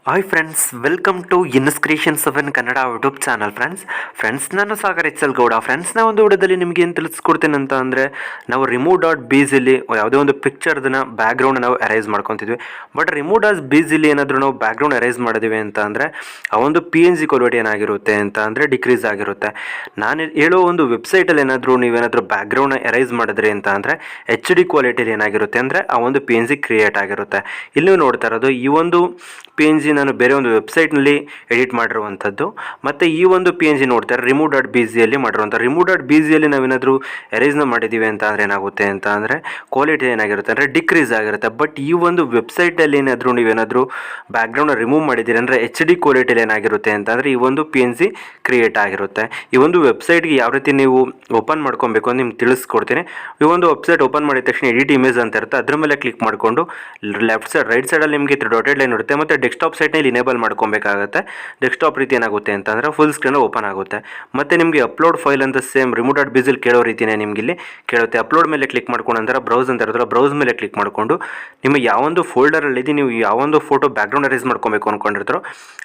Hi friends, welcome to inscriptions of N Kannada YouTube channel. Friends ನಾನು Sagar H L Gowda. Friends ನಾವು ಒಂದು ವಿಡಿಯೋದಲ್ಲಿ ನಿಮಗೆ ಏನು ತಿಳಿಸ್ಕೊಡ್ತೀನಿ ಅಂತ ಅಂದರೆ, ನಾವು ರಿಮೂವ್ ಡಾಟ್ ಬೀಸಿಲಿ ಯಾವುದೇ ಒಂದು ಪಿಕ್ಚರ್ದನ್ನ ಬ್ಯಾಕ್ಗ್ರೌಂಡ್ ನಾವು ಅರೇಂಜ್ ಮಾಡ್ಕೊತಿದ್ವಿ. ಬಟ್ ರಿಮೂವ್ ಡಾಟ್ ಬೀಸಿಲಿ ಏನಾದರೂ ನಾವು ಬ್ಯಾಕ್ಗ್ರೌಂಡ್ ಅರೇಂಜ್ ಮಾಡಿದ್ವಿ ಅಂತ ಅಂದರೆ ಆ ಒಂದು PNG ಕ್ವಾಲಿಟಿ ಏನಾಗಿರುತ್ತೆ ಅಂತ ಅಂದರೆ ಡಿಕ್ರೀಸ್ ಆಗಿರುತ್ತೆ. ನಾನು ಹೇಳೋ ಒಂದು ವೆಬ್ಸೈಟಲ್ಲಿ ನೀವೇನಾದರೂ ಬ್ಯಾಕ್ಗ್ರೌಂಡ್ನ ಅರೇಂಜ್ ಮಾಡಿದ್ರಿ ಅಂತ ಅಂದರೆ HD ಕ್ವಾಲಿಟಿಲಿ ಏನಾಗಿರುತ್ತೆ ಅಂದರೆ ಆ ಒಂದು PNG ಕ್ರಿಯೇಟ್ ಆಗಿರುತ್ತೆ. ಇಲ್ಲಿ ನೀವು ನೋಡ್ತಾ ಇರೋದು ಈ ಒಂದು PNG ನಾನು ಬೇರೆ ಒಂದು ವೆಬ್ಸೈಟ್ನಲ್ಲಿ ಎಡಿಟ್ ಮಾಡಿರುವಂಥದ್ದು. ಮತ್ತು ಈ ಒಂದು PNG ನೋಡ್ತಾರೆ ರಿಮೂವ್ ಡಾಟ್ BGಯಲ್ಲಿ ಮಾಡಿರುವಂಥ. ರಿಮೂವ್ ಡಾಟ್ BGಯಲ್ಲಿ ನಾವೇನಾದರೂ ಎರೇಸ್ನ ಮಾಡಿದ್ದೀವಿ ಅಂತ ಅಂದರೆ ಏನಾಗುತ್ತೆ ಅಂತ ಅಂದರೆ ಕ್ವಾಲಿಟಿ ಏನಾಗಿರುತ್ತೆ ಅಂದರೆ ಡಿಕ್ರೀಸ್ ಆಗಿರುತ್ತೆ. ಬಟ್ ಈ ಒಂದು ವೆಬ್ಸೈಟಲ್ಲಿ ನೀವೇನಾದರೂ ಬ್ಯಾಕ್ಗ್ರೌಂಡ್ ರಿಮೂವ್ ಮಾಡಿದ್ದೀರಿ ಅಂದರೆ HD ಕ್ವಾಲಿಟಿಯಲ್ಲಿ ಏನಾಗಿರುತ್ತೆ ಅಂತ ಅಂದರೆ ಈ ಒಂದು PNG ಕ್ರಿಯೇಟ್ ಆಗಿರುತ್ತೆ. ಈ ಒಂದು ವೆಬ್ಸೈಟ್ಗೆ ಯಾವ ರೀತಿ ನೀವು ಓಪನ್ ಮಾಡ್ಕೊಬೇಕು ಅಂತ ನಿಮ್ಗೆ ತಿಳಿಸ್ಕೊಡ್ತೀನಿ. ಈ ಒಂದು ವೆಬ್ಸೈಟ್ ಓಪನ್ ಮಾಡಿದ ತಕ್ಷಣ ಎಡಿಟ್ ಇಮೇಜ್ ಅಂತ ಇರುತ್ತೆ, ಅದ್ರ ಮೇಲೆ ಕ್ಲಿಕ್ ಮಾಡಿಕೊಂಡು ಲೆಫ್ಟ್ ಸೈಡ್ ರೈಟ್ ಸೈಡಲ್ಲಿ ನಿಮಗೆ ಡಾಟೆಡ್ ಲೈನ್ ಇರುತ್ತೆ. ಮತ್ತು ಡೆಸ್ಕ್ಟಾಪ್ ಸೈಟ್ನಲ್ಲಿ ಇನೇಬಲ್ ಮಾಡ್ಕೊಬೇಕಾಗುತ್ತೆ. ಡೆಸ್ಕ್ಟಾಪ್ ರೀತಿ ಏನಾಗುತ್ತೆ ಅಂತ ಅಂದರೆ ಫುಲ್ ಸ್ಕ್ರೀನ್ ಓಪನ್ ಆಗುತ್ತೆ. ಮತ್ತು ನಿಮಗೆ ಅಪ್ಲೋಡ್ ಫೈಲ್ ಅಂತ ಸೇಮ್ ರಿಮೂವ್ ಡಾಟ್ BGಯಲ್ಲಿ ಕೇಳೋ ರೀತಿಯೇ ನಿಮಗೆ ಇಲ್ಲಿ ಕೇಳುತ್ತೆ. ಅಪ್ಲೋಡ್ ಮೇಲೆ ಕ್ಲಿಕ್ ಮಾಡ್ಕೊಂಡು ನಂತರ ಬ್ರೌಸ್ ಅಂತ ಇರೋದ್ರ ಬ್ರೌಸ್ ಮೇಲೆ ಕ್ಲಿಕ್ ಮಾಡಿಕೊಂಡು ನಿಮಗೆ ಯಾವೊಂದು ಫೋಲ್ಡರಲ್ಲಿ ನೀವು ಯಾವೊಂದು ಫೋಟೋ ಬ್ಯಾಕ್ಗ್ರೌಂಡ್ ಅರೇಂಜ್ ಮಾಡ್ಕೊಬೇಕು ಅಂದ್ಕೊಂಡಿರ್ತಾರೋ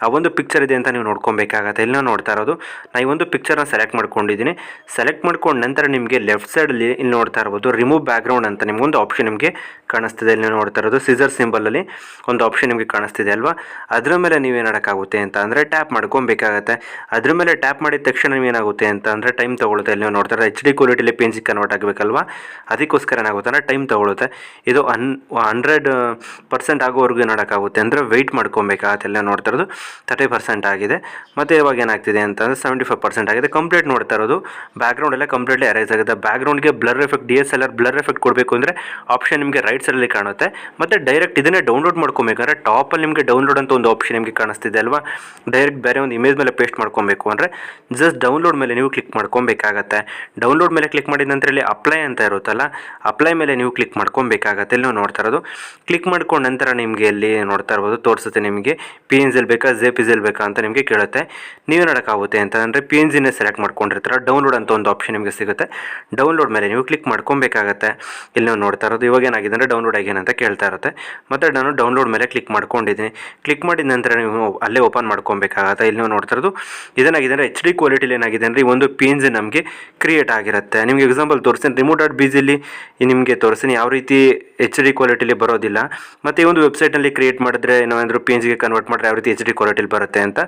ಆ ಒಂದು ಪಿಕ್ಚರ್ ಇದೆ ಅಂತ ನೀವು ನೋಡ್ಕೊಬೇಕಾಗತ್ತೆ. ಇಲ್ಲಿ ನಾವು ನೋಡ್ತಾ ಇರೋದು ನಾನು ಈ ಒಂದು ಪಿಕ್ಚರ್ನ ಸೆಲೆಕ್ಟ್ ಮಾಡ್ಕೊಂಡಿದ್ದೀನಿ. ಸೆಲೆಕ್ಟ್ ಮಾಡ್ಕೊಂಡು ನಂತರ ನಿಮಗೆ ಲೆಫ್ಟ್ ಸೈಡಲ್ಲಿ ಇಲ್ಲಿ ನೋಡ್ತಾ ಇರ್ಬೋದು ರಿಮೂವ್ ಬ್ಯಾಕ್ಗ್ರೌಂಡ್ ಅಂತ ನಿಮಗೊಂದು ಆಪ್ಷನ್ ನಿಮಗೆ ಕಾಣಿಸ್ತಿದೆ. ಇಲ್ಲಿ ನೋಡ್ತಾ ಇರೋದು ಸಿಸರ್ ಸಿಂಬಲಲ್ಲಿ ಒಂದು ಆಪ್ಷನ್ ನಿಮಗೆ ಕಾಣಿಸ್ತಿದೆ ಅಲ್ವಾ. ಅದರ ಮೇಲೆ ನೀವೇನು ಮಾಡೋಕ್ಕಾಗುತ್ತೆ ಅಂತ ಅಂದರೆ ಟ್ಯಾಪ್ ಮಾಡ್ಕೊಬೇಕಾಗತ್ತೆ. ಅದ್ರ ಮೇಲೆ ಟ್ಯಾಪ್ ಮಾಡಿದ ತಕ್ಷಣ ನೀವೇನಾಗುತ್ತೆ ಅಂತ ಅಂದರೆ ಟೈಮ್ ತೊಗೊಳುತ್ತೆ. ಇಲ್ಲಿ ನೀವು ನೋಡ್ತಾರೆ HD ಕ್ವಾಲಿಟಿಲಿ PNG ಕನ್ವರ್ಟ್ ಆಗಬೇಕಲ್ವಾ, ಅದಕ್ಕೋಸ್ಕರ ಏನಾಗುತ್ತೆ ಅಂದರೆ ಟೈಮ್ ತೊಗೊಳುತ್ತೆ. ಇದು 100% ಆಗೋವರೆಗೂ ಏನಾಗೋಕ್ಕಾಗುತ್ತೆ ಅಂದರೆ ವೆಯ್ಟ್ ಮಾಡ್ಕೊಬೇಕಾಗತ್ತೆ. ಎಲ್ಲ ನೋಡ್ತಾ ಇರೋದು 30% ಆಗಿದೆ. ಮತ್ತು ಇವಾಗ ಏನಾಗ್ತಿದೆ ಅಂತಂದರೆ 75% ಆಗಿದೆ. ಕಂಪ್ಲೀಟ್ ನೋಡ್ತಾ ಇರೋದು ಬ್ಯಾಕ್ಗ್ರೌಂಡ್ ಎಲ್ಲ ಕಂಪ್ಲೀಟ್ಲಿ ಅರೇಂಜ್ ಆಗುತ್ತೆ. ಬ್ಯಾಕ್ಗ್ರೌಂಡ್ಗೆ blur effect DSLR blur effect ಕೊಡಬೇಕು ಅಂದರೆ ಆಪ್ಷನ್ ನಿಮಗೆ ರೈಟ್ ಸೈಡಲ್ಲಿ ಕಾಣುತ್ತೆ. ಮತ್ತು ಡೈರೆಕ್ಟ್ ಇದನ್ನೇ ಡೌನ್ಲೋಡ್ ಮಾಡ್ಕೊಬೇಕಂದ್ರೆ ಟಾಪಲ್ಲಿ ನಿಮಗೆ ಡೌನ್ಲೋಡ್ ಅಂತ ಒಂದು ಆಪ್ಷನ್ ನಿಮಗೆ ಕಾಣಿಸ್ತಿದೆ ಅಲ್ವಾ. ಡೈರೆಕ್ಟ್ ಬೇರೆ ಒಂದು ಇಮೇಜ್ ಮೇಲೆ ಪೇಸ್ಟ್ ಮಾಡ್ಕೊಬೇಕು ಅಂದರೆ ಜಸ್ಟ್ ಡೌನ್ಲೋಡ್ ಮೇಲೆ ನೀವು ಕ್ಲಿಕ್ ಮಾಡ್ಕೊಬೇಕಾಗತ್ತೆ. ಡೌನ್ಲೋಡ್ ಮೇಲೆ ಕ್ಲಿಕ್ ಮಾಡಿದ ನಂತರ ಇಲ್ಲಿ ಅಪ್ಲೈ ಅಂತ ಇರುತ್ತಲ್ಲ, ಅಪ್ಲೈ ಮೇಲೆ ನೀವು ಕ್ಲಿಕ್ ಮಾಡ್ಕೊಬೇಕಾಗತ್ತೆ. ಇಲ್ಲಿ ನೀವು ನೋಡ್ತಾ ಇರೋದು ಕ್ಲಿಕ್ ಮಾಡ್ಕೊಂಡು ನಂತರ ನಿಮಗೆ ಇಲ್ಲಿ ನೋಡ್ತಾ ಇರ್ಬೋದು ತೋರಿಸುತ್ತೆ ನಿಮಗೆ PNGಯಲ್ಲಿ ಬೇಕಾ JPGಯಲ್ಲಿ ಬೇಕಾ ಅಂತ ನಿಮಗೆ ಕೇಳುತ್ತೆ. ನೀವು ನೋಡೋಕ್ಕಾಗುತ್ತೆ ಅಂತ ಅಂದರೆ PNGನೇ ಸೆಲೆಕ್ಟ್ ಮಾಡ್ಕೊಂಡಿರ್ತಾರೆ. ಡೌನ್ಲೋಡ್ ಅಂತ ಒಂದು ಆಪ್ಷನ್ ನಿಮಗೆ ಸಿಗುತ್ತೆ. ಡೌನ್ಲೋಡ್ ಮೇಲೆ ನೀವು ಕ್ಲಿಕ್ ಮಾಡ್ಕೊಬೇಕಾಗತ್ತೆ. ಇಲ್ಲಿ ನೀವು ನೋಡ್ತಾ ಇರೋದು ಇವಾಗ ಏನಾಗಿದೆ ಅಂದರೆ ಡೌನ್ಲೋಡ್ ಆಗಿದೆ ಅಂತ ಕೇಳ್ತಾ ಇರುತ್ತೆ. ಮತ್ತು ನಾನು ಡೌನ್ಲೋಡ್ ಮೇಲೆ ಕ್ಲಿಕ್ ಮಾಡ್ಕೊಂಡಿದ್ದೀನಿ. ಕ್ಲಿಕ್ ಮಾಡಿದ ನಂತರ ನೀವು ಅಲ್ಲೇ ಓಪನ್ ಮಾಡ್ಕೊಬೇಕಾಗತ್ತೆ. ಇಲ್ಲಿ ನೀವು ನೋಡ್ತಾ ಇರೋದು ಇದೇನಾಗಿದೆ ಅಂದರೆ HD ಕ್ವಾಲಿಟಿಲಿ ಏನಾಗಿದೆ ಅಂದರೆ ಈ ಒಂದು PNG ನಮಗೆ ಕ್ರಿಯೇಟ್ ಆಗಿರುತ್ತೆ. ನಿಮಗೆ ಎಕ್ಸಾಂಪಲ್ ತೋರಿಸ್ತೀನಿ. ರಿಮೂವ್ ಡಾಟ್ BGಯಲ್ಲಿ ನಿಮಗೆ ತೋರಿಸ್ತೀನಿ ಯಾವ ರೀತಿ HD ಕ್ವಾಲಿಟಿಲಿ ಬರೋದಿಲ್ಲ. ಮತ್ತು ಈ ಒಂದು ವೆಬ್ಸೈಟ್ನಲ್ಲಿ ಕ್ರಿಯೇಟ್ ಮಾಡಿದ್ರೆ ಏನಾದರೂ PNGಗೆ ಕನ್ವರ್ಟ್ ಮಾಡಿದ್ರೆ ಯಾವ ರೀತಿ HD ಕ್ವಾಲಿಟಿಲಿ ಬರುತ್ತೆ ಅಂತ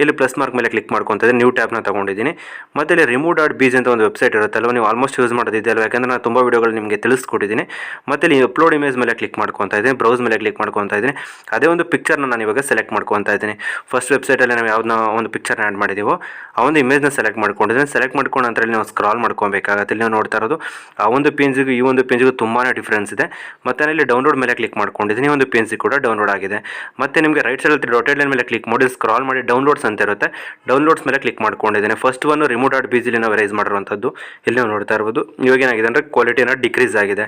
ಇಲ್ಲಿ ಪ್ಲಸ್ ಮಾರ್ಕ್ ಮೇಲೆ ಕ್ಲಿಕ್ ಮಾಡ್ಕೊತಿದ್ದೆ. ನ್ಯೂ ಟ್ಯಾಬ್ನ ತೊಗೊಂಡಿದ್ದೀನಿ. ಮತ್ತು ಇಲ್ಲಿ ರಿಮೂವ್ ಡಾಟ್ BG ಅಂತ ಒಂದು ವೆಬ್ಸೈಟ್ ಇರುತ್ತಲ್ವ, ನೀವು ಆಲ್ಮೋಸ್ಟ್ ಯೂಸ್ ಮಾಡೋದಿದೆ ಅಲ್ವ, ಯಾಕಂದರೆ ನಾನು ತುಂಬ ವೀಡಿಯೋಗಳು ನಿಮಗೆ ತಿಳಿಸ್ಕೊಟ್ಟಿದ್ದೀನಿ. ಮತ್ತು ಇಲ್ಲಿ ಅಪ್ಲೋಡ್ ಇಮೇಜ್ ಮೇಲೆ ಕ್ಲಿಕ್ ಮಾಡ್ಕೊತಾ ಇದ್ದೀನಿ, ಬ್ರೌಸ್ ಮೇಲೆ ಕ್ಲಿಕ್ ಮಾಡ್ಕೊತಾ ಇದ್ದೀನಿ. ಅದೇ ಒಂದು ಪಿಕ್ಚರ್ನ ನಾನು ಇವಾಗ ಸೆಲೆಕ್ಟ್ ಮಾಡ್ಕೊತಾ ಇದ್ದೀನಿ. ಫಸ್ಟ್ ವೆಬ್ಸೈಟಲ್ಲಿ ನಾವು ಯಾವ್ದನ್ನ ಒಂದು ಪಿಕ್ಚರ್ನ ಆ್ಯಡ್ ಮಾಡಿದ್ದೀವೋ ಆ ಒಂದು ಇಮೇಜ್ನ ಸೆಲೆಕ್ಟ್ ಮಾಡ್ಕೊಂಡಿದ್ದೀನಿ. ಸೆಲೆಕ್ಟ್ ಮಾಡ್ಕೊಂಡು ನಂತರ ಇಲ್ಲಿ ನಾವು ಸ್ಕ್ರಾಲ್ ಮಾಡ್ಕೊಬೇಕಾಗತ್ತೆ. ಇಲ್ಲಿ ನಾವು ನೋಡ್ತಾ ಇರೋದು ಆ ಒಂದು PNGಗೂ ಈ ಒಂದು PNGಗೂ ತುಂಬಾ ಡಿಫ್ರೆನ್ಸ್ ಇದೆ. ಮತ್ತು ಇಲ್ಲಿ ಡೌನ್ಲೋಡ್ ಮೇಲೆ ಕ್ಲಿಕ್ ಮಾಡ್ಕೊಂಡಿದ್ದೀನಿ. ಒಂದು PNG ಕೂಡ ಡೌನ್ಲೋಡ್ ಆಗಿದೆ. ಮತ್ತು ನಿಮಗೆ ರೈಟ್ ಸೈಡಲ್ಲಿ ಡಾಟೆಡ್ ಲೈನ್ ಮೇಲೆ ಕ್ಲಿಕ್ ಮಾಡಿ ಸ್ಕ್ರಾಲ್ ಮಾಡಿ ಡೌನ್ಲೋಡ್ಸ್ ಅಂತ ಇರುತ್ತೆ. ಡೌನ್ಲೋಡ್ಸ್ ಮೇಲೆ ಕ್ಲಿಕ್ ಮಾಡ್ಕೊಂಡಿದ್ದೀನಿ. ಫಸ್ಟ್ ಒನ್ ರಿಮೂವ್ ಡಾಟ್ BGಲಿ ನಾವು ರೈಸ್ ಮಾಡಿರುವಂಥದ್ದು. ಇಲ್ಲಿ ನಾವು ನೋಡ್ತಾ ಇರ್ಬೋದು ಇವಾಗ ಏನಾಗಿದೆ ಅಂದರೆ ಕ್ವಾಲಿಟಿನ ಡಿಕ್ರೀಸ್ ಆಗಿದೆ.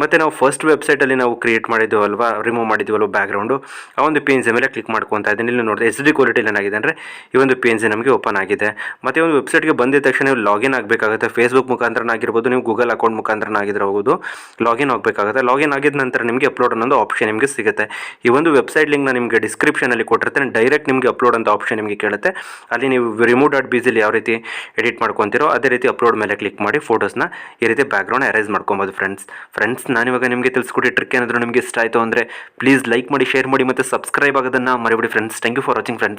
ಮತ್ತು ನಾವು ಫಸ್ಟ್ ವೆಬ್ಸೈಟಲ್ಲಿ ನಾವು ಕ್ರಿಯೇಟ್ ಮಾಡಿದ್ದೀವಿ ಅಲ್ವಾ, ರಿಮೂವ್ ಮಾಡಿದ್ದೀವಲ್ವ ಬ್ಯಾಕ್ಗ್ರೌಂಡು, ಆ ಒಂದು PNG ಮೇಲೆ ಕ್ಲಿಕ್ ಮಾಡ್ಕೊತಾ ಇದ್ದೀನಿ. ಇಲ್ಲಿ ನೋಡಿದ್ರೆ HD ಕ್ವಾಲಿಟಿಲಿ ಏನಾಗಿದೆ ಅಂದರೆ ಈ ಒಂದು PNG ನಮಗೆ ಓಪನ್ ಆಗಿದೆ. ಮತ್ತು ಈ ಒಂದು ವೆಬ್ಸೈಟ್ಗೆ ಬಂದಿದ ತಕ್ಷಣ ನೀವು ಲಾಗಿನ್ ಆಗಬೇಕಾಗುತ್ತೆ. ಫೇಸ್ಬುಕ್ ಮುಖಾಂತರ ಆಗಿರ್ಬೋದು, ನೀವು ಗೂಗಲ್ ಅಕೌಂಟ್ ಮುಖಾಂತರ ಆಗಿರಬಹುದು. ಲಾಗಿನ್ ಆಗಬೇಕಾಗುತ್ತೆ. ಲಾಗಿನ್ ಆಗಿದ ನಂತರ ನಿಮಗೆ ಅಪ್ಲೋಡ್ ಅನ್ನೋದು ಆಪ್ಷನ್ ನಿಮಗೆ ಸಿಗುತ್ತೆ. ಈ ಒಂದು ವೆಬ್ಸೈಟ್ ಲಿಂಕ್ನ ನಿಮಗೆ ಡಿಸ್ಕ್ರಿಪ್ಷನಲ್ಲಿ ಕೊಟ್ಟಿರ್ತೀನಿ. ಡೈರೆಕ್ಟ್ ನಿಮಗೆ ಅಪ್ಲೋಡ್ ಅಂತ ಆಪ್ಷನ್ ನಿಮಗೆ ಕೇಳುತ್ತೆ. ಅಲ್ಲಿ ನೀವು ರಿಮೂವ್ ಡಾಟ್ BGಲಿ ಯಾವ ರೀತಿ ಎಡಿಟ್ ಮಾಡ್ಕೊತೀರೋ ಅದೇ ರೀತಿ ಅಪ್ಲೋಡ್ ಮೇಲೆ ಕ್ಲಿಕ್ ಮಾಡಿ ಫೋಟೋಸ್ನ ಈ ರೀತಿ ಬ್ಯಾಕ್ಗ್ರೌಂಡ್ ಅರೇಂಜ್ ಮಾಡ್ಕೊಬೋದು. ಫ್ರೆಂಡ್ಸ್ ನಾನಿವಾಗ ನಿಮಗೆ ತಿಳಿಸ್ಕೊಡಿ ಟ್ರಿಕ್ ಏನಾದರೂ ನಿಮಗೆ ಇಷ್ಟ ಆಯಿತು ಅಂದರೆ ಪ್ಲೀಸ್ ಲೈಕ್ ಮಾಡಿ, ಶೇರ್ ಮಾಡಿ ಮತ್ತು ಸಬ್ಸ್ಕ್ರೈಬ್ ಆಗೋದನ್ನು ಮರಿಬೇಡಿ friends. Thank you for watching friends.